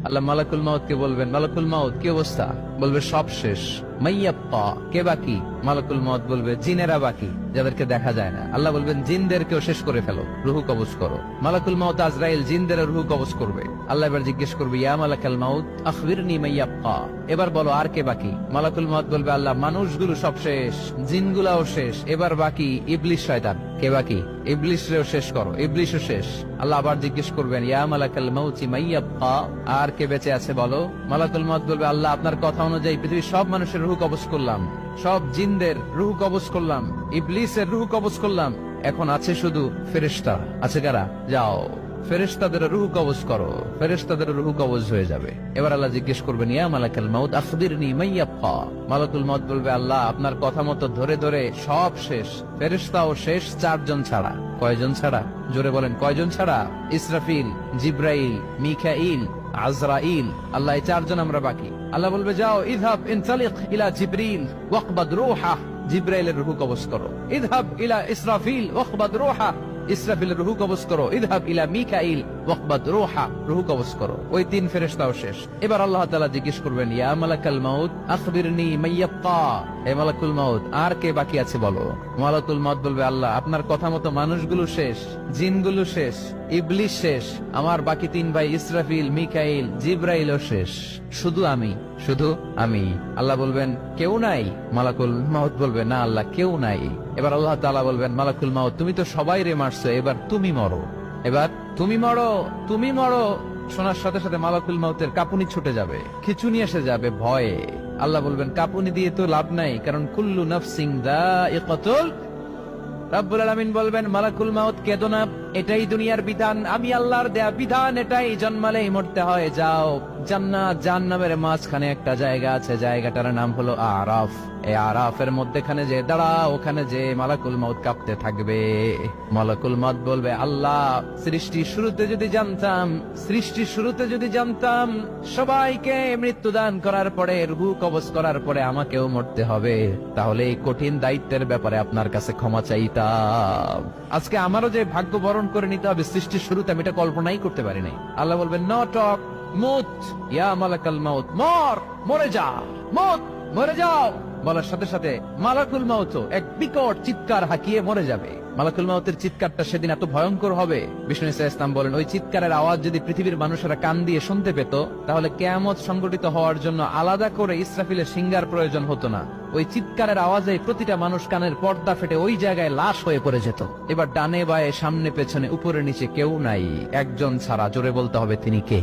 আল্লাহ মালাকুল মাউত কে বলবেন, মালাকুল মাউত কি অবস্থা? বলবে সব শেষ। মাইয়াপ্পা, কে বাকি? মালাকুল মাউত বলবে জিনেরা বাকি, যাদেরকে দেখা যায় না। আল্লাহ বলবেন জিনদেরকেও শেষ করে ফেলো, রুহু কবজ করো। মালাকুল মাউত আজরাইল জিনদের রুহু কবজ করবে। আল্লাহ এবার জিজ্ঞেস করবে, ইয়া মালাকাল মাউত আখবিরনি মাইয়াপ্পা, এবার বলো আর কে বাকি? মালাকুল মাউত বলবে, আল্লাহ মানুষগুলো সব শেষ, জিনগুলাও শেষ, এবার বাকি ইবলিস শয়তান। কে বাকি? ইবলিসরেও শেষ করো, ইবলিসও শেষ। আল্লাহ আবার জিজ্ঞেস করবেন, ইয়া মালাকাল মাউতি মাইয়াপ্পা, আর কে বেঁচে আছে বলো? মালাকুল মাউত বলবে, আল্লাহ আপনার কথা অনুযায়ী পৃথিবীর সব মানুষের রুহু কবজ করলাম, সব জিনদের রুহু কবজ করলাম, ইবলিসের রুহু কবজ করলাম, এখন আছে শুধু ফেরেশতা। আছে কারা? যাও ফেরেশতাদের রুহু কবজ করো। ফেরেশতাদের রুহু কবজ হয়ে যাবে। এবার আল্লাহ জিজ্ঞেস করবেন, ইয়া মালাকাল মাউত আখবিরনি মাইয়াপ্পা। মালাকুল মাউত বলবে, আল্লাহ আপনার কথা মতো ধরে ধরে সব শেষ, ফেরেশতাও শেষ, 4 জন ছাড়া। কয়জন ছাড়া? জোরে বলেন, কয়জন ছাড়া? ইসরাফিল, জিব্রাইল, মিকাইল, আজরাইল। আল্লাহ এই 4 জন আমরা বাকি। আল্লাহ বলবে, যাও ইযহাব ইনতালিক ইলা জিবরিল ওয়াকবাদ রূহা, জিব্রাইলের রুহু কবজ করো। ইযহাব ইলা ইসরাফিল ওয়াকবাদ রূহা, ইসরাফিলের রুহু কবজ করো। ইযহাব ইলা মিকাইল ওয়াকবাদ রূহা, রুহু কবজ করো। ওই 3 ফেরেশতাও শেষ। এবার আল্লাহ তাআলা জিজ্ঞেস করবেন, ইয়া মালাকাল মাউত আখবিরনি মাইয়াব্কা, হে মালাকুল মাউত আর কে বাকি আছে বলো? মালাকুল মাউত বলবে, আল্লাহ আপনার কথা মতো মানুষগুলো শেষ, জিনগুলো শেষ, ইবলিস শেষ, আমার বাকি 3 ভাই ইসরাফিল, মিকাইল, জিব্রাইলও শেষ, শুধু আমি, শুধু আমি। আল্লাহ বলবেন, কেউ নাই? মালাকুল মাউত বলবে, না আল্লাহ কেউ নাই। এবার আল্লাহ তাআলা বলবেন, মালাকুল মাউত তুমি তো সবাই রে মারছো, এবার তুমি মরো, এবার তুমি মরো, তুমি মরো। শোনার সাথে সাথে মালাকুল মাউতের কাঁপুনি ছুটে যাবে, খিঁচুনি এসে যাবে ভয়ে। আল্লাহ বলবেন, কাঁপুনি দিয়ে তো লাভ নাই, কারণ কুল্লু নাফসিন যায়িকাতুল। রব্বুল আলামিন বলবেন, মালাকুল মাউত কেঁদো না, এটাই দুনিয়ার বিধান, আমি আল্লাহর দেয়া বিধান, এটাই জন্মালেই মরতে হয়। যাও জান্নাত জাহান্নামের মাঝখানে একটা জায়গা আছে, জায়গাটার নাম হলো আরাফ। এই আরাফের মধ্যখানে যে দাঁড়াও, ওখানে যে মালাকুল মাউত কাঁপতে থাকবে। মালাকুল মাউত বলবে, আল্লাহ সৃষ্টির শুরুতে যদি জানতাম, সৃষ্টির শুরুতে যদি জানতাম সবাইকে মৃত্যুদান করার পরে, রূহ কবজ করার পরে আমাকেও মরতে হবে, তাহলে এই কঠিন দায়িত্বের ব্যাপারে আপনার কাছে ক্ষমা চাইতাম। আজকে আমারও যে ভাগ্য বরণ করে নিতে হবে সৃষ্টির শুরুতে, আমি এটা কল্পনাই করতে পারি নাই। আল্লাহ বলবেন, নো টক, মুত ইয়া মালাকাল মাউত, মর, মরে যা, মুত, মরে যাও। বলার সাথে সাথে মালাকুল মাউত এক বিকট চিৎকার হাঁকিয়ে মরে যাবে। মালাকুল মাউতের চিৎকারটা সেদিন এত ভয়ঙ্কর হবে, বিষ্ণু ইসা ইসলাম বলেন, ওই চিৎকারের আওয়াজ যদি পৃথিবীর মানুষেরা কান দিয়ে শুনতে পেত, তাহলে কিয়ামত সংগঠিত হওয়ার জন্য আলাদা করে ইসরাফিলের সিঙ্গার প্রয়োজন হতো না। ওই চিৎকারের আওয়াজে প্রতিটা মানুষ কানের পর্দা ফেটে ওই জায়গায় লাশ হয়ে পড়ে যেত। এবার ডানে বায়ে সামনে পেছনে উপরে নিচে কেউ নাই, একজন ছাড়া। জোরে বলতে হবে, তিনি কে?